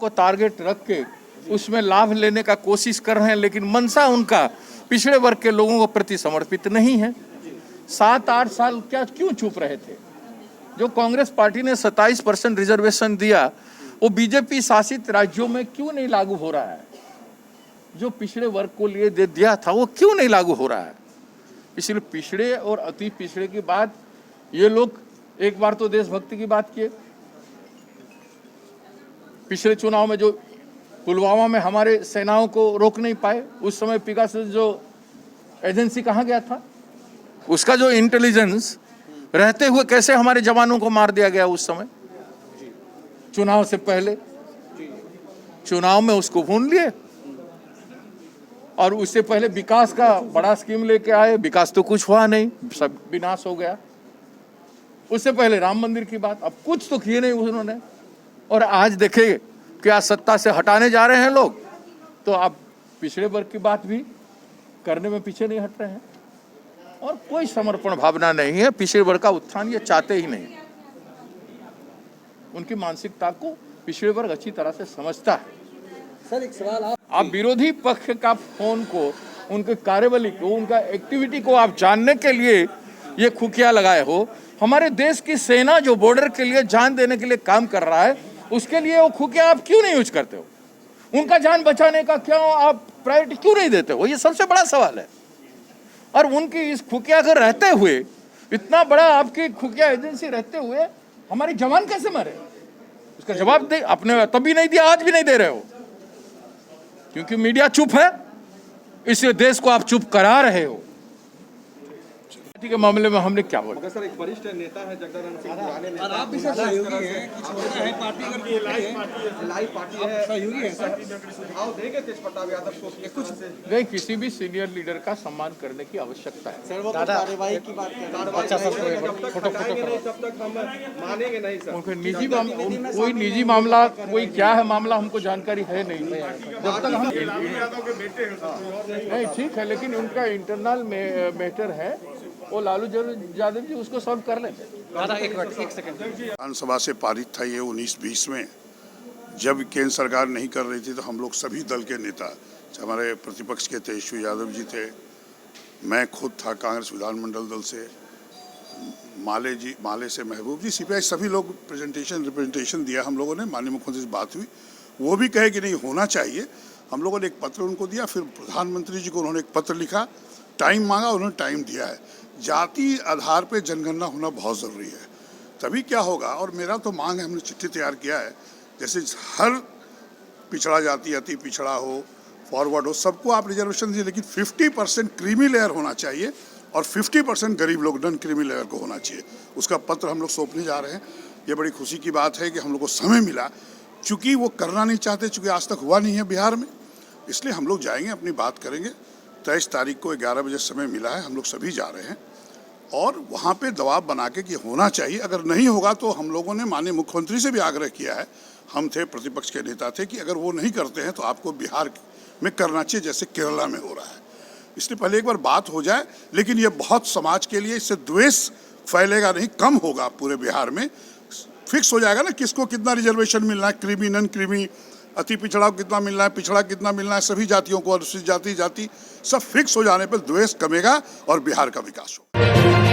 को टारगेट रख के उसमें लाभ लेने का कोशिश कर रहे हैं, लेकिन मंशा उनका पिछड़े वर्ग के लोगों को प्रति समर्पित नहीं है। 7-8 साल क्या क्यों चुप रहे थे? जो कांग्रेस पार्टी ने 27% रिजर्वेशन दिया वो बीजेपी शासित राज्यों में क्यों नहीं लागू हो रहा है? जो पिछड़े वर्ग को लिए दे दिया था वो क्यों नहीं लागू हो रहा है? इसलिए पिछड़े और अति पिछड़े की बात, ये लोग एक बार तो देशभक्ति की बात किए। पिछले चुनाव में जो पुलवामा में हमारे सेनाओं को रोक नहीं पाए, उस समय पिगासस जो एजेंसी कहाँ गया था? उसका जो इंटेलिजेंस रहते हुए कैसे हमारे जवानों को मार दिया गया उस समय, चुनाव से पहले। चुनाव में उसको भून लिए और उससे पहले विकास का बड़ा स्कीम लेके आए, विकास तो कुछ हुआ नहीं, सब विनाश हो गया। उससे पहले राम मंदिर की बात, अब कुछ तो किए नहीं उन्होंने। और आज देखे क्या सत्ता से हटाने जा रहे हैं लोग, तो अब पिछड़े वर्ग की बात भी करने में पीछे नहीं हट रहे हैं। और कोई समर्पण भावना नहीं है, पिछड़े वर्ग का उत्थान ये चाहते ही नहीं। उनकी मानसिकता को पिछड़े वर्ग अच्छी तरह से समझता है। सर एक सवाल आप विरोधी पक्ष का फोन को, उनके कार्यवली को, उनका एक्टिविटी को आप जानने के लिए ये खुफिया लगाए हो। हमारे देश की सेना जो बॉर्डर के लिए जान देने के लिए काम कर रहा है, उसके लिए वो खुफिया आप क्यों नहीं यूज करते हो? उनका जान बचाने का क्यों आप प्रायोरिटी क्यों नहीं देते हो? ये सबसे बड़ा सवाल है। और उनकी इस खुफिया के रहते हुए, इतना बड़ा आपकी खुफिया एजेंसी रहते हुए हमारे जवान कैसे मरे? उसका जवाब दे आपने तभी नहीं दिया, आज भी नहीं दे रहे हो, क्योंकि मीडिया चुप है, इसलिए देश को आप चुप करा रहे हो। पार्टी के मामले में हमने क्या बोला? सर एक वरिष्ठ नेता है जगदानंद सिंह पुराने नेता, और आप भी सर सहयोगी हैं कि छोटा है पार्टी अगर लाइव पार्टी है, सहयोगी है सर, सुझाव देंगे तेज प्रताप यादव को कि कुछ नहीं, किसी भी सीनियर लीडर का सम्मान करने की आवश्यकता है। सर वो तो कार्यवाही की बात कर रहे हैं। अच्छा सर, जब तक हटाएंगे नहीं तब तक हम मानेंगे नहीं सर। उनके निजी मामला, कोई निजी मामला, कोई क्या है मामला हमको जानकारी है नहीं। जब तक हम नहीं, ठीक है, लेकिन उनका इंटरनल मैटर है, वो लालू यादव जी उसको सॉल्व कर लेंगे। एक सेकंड। विधानसभा से पारित था ये 19-20 में, जब केंद्र सरकार नहीं कर रही थी तो हम लोग सभी दल के नेता, हमारे प्रतिपक्ष के तेजस्वी यादव जी थे, मैं खुद था कांग्रेस विधानमंडल दल से, माले से महबूब जी, सीपीआई, सभी लोग रिप्रेजेंटेशन दिया हम लोगों ने। माननीय मुख्यमंत्री से बात हुई, वो भी कहे कि नहीं होना चाहिए। हम लोगों ने एक पत्र उनको दिया, फिर प्रधानमंत्री जी को उन्होंने एक पत्र लिखा, टाइम मांगा, उन्होंने टाइम दिया है। जाति आधार पे जनगणना होना बहुत ज़रूरी है, तभी क्या होगा। और मेरा तो मांग है, हमने चिट्ठी तैयार किया है, जैसे हर पिछड़ा जाति, अति पिछड़ा हो, फॉरवर्ड हो, सबको आप रिजर्वेशन दीजिए, लेकिन 50% क्रीमी लेयर होना चाहिए और 50% गरीब लोग नॉन क्रीमी लेयर को होना चाहिए। उसका पत्र हम लोग सौंपने जा रहे हैं। ये बड़ी खुशी की बात है कि हम लोग को समय मिला, चूँकि वो करना नहीं चाहते, चूँकि आज तक हुआ नहीं है बिहार में, इसलिए हम लोग जाएंगे, अपनी बात करेंगे। 23 तारीख को 11 बजे समय मिला है, हम लोग सभी जा रहे हैं और वहाँ पे दबाव बना के कि होना चाहिए। अगर नहीं होगा तो हम लोगों ने माननीय मुख्यमंत्री से भी आग्रह किया है, हम थे प्रतिपक्ष के नेता थे, कि अगर वो नहीं करते हैं तो आपको बिहार में करना चाहिए जैसे केरला में हो रहा है। इसलिए पहले एक बार बात हो जाए, लेकिन ये बहुत समाज के लिए, इससे द्वेष फैलेगा नहीं, कम होगा पूरे बिहार में। फिक्स हो जाएगा ना किसको कितना रिजर्वेशन मिलना है, क्रीमी नॉन क्रीमी, अति पिछड़ा को कितना मिलना है, पिछड़ा कितना मिलना है, सभी जातियों को, अनुसूचित जाति सब फिक्स हो जाने पर द्वेष कमेगा और बिहार का विकास होगा।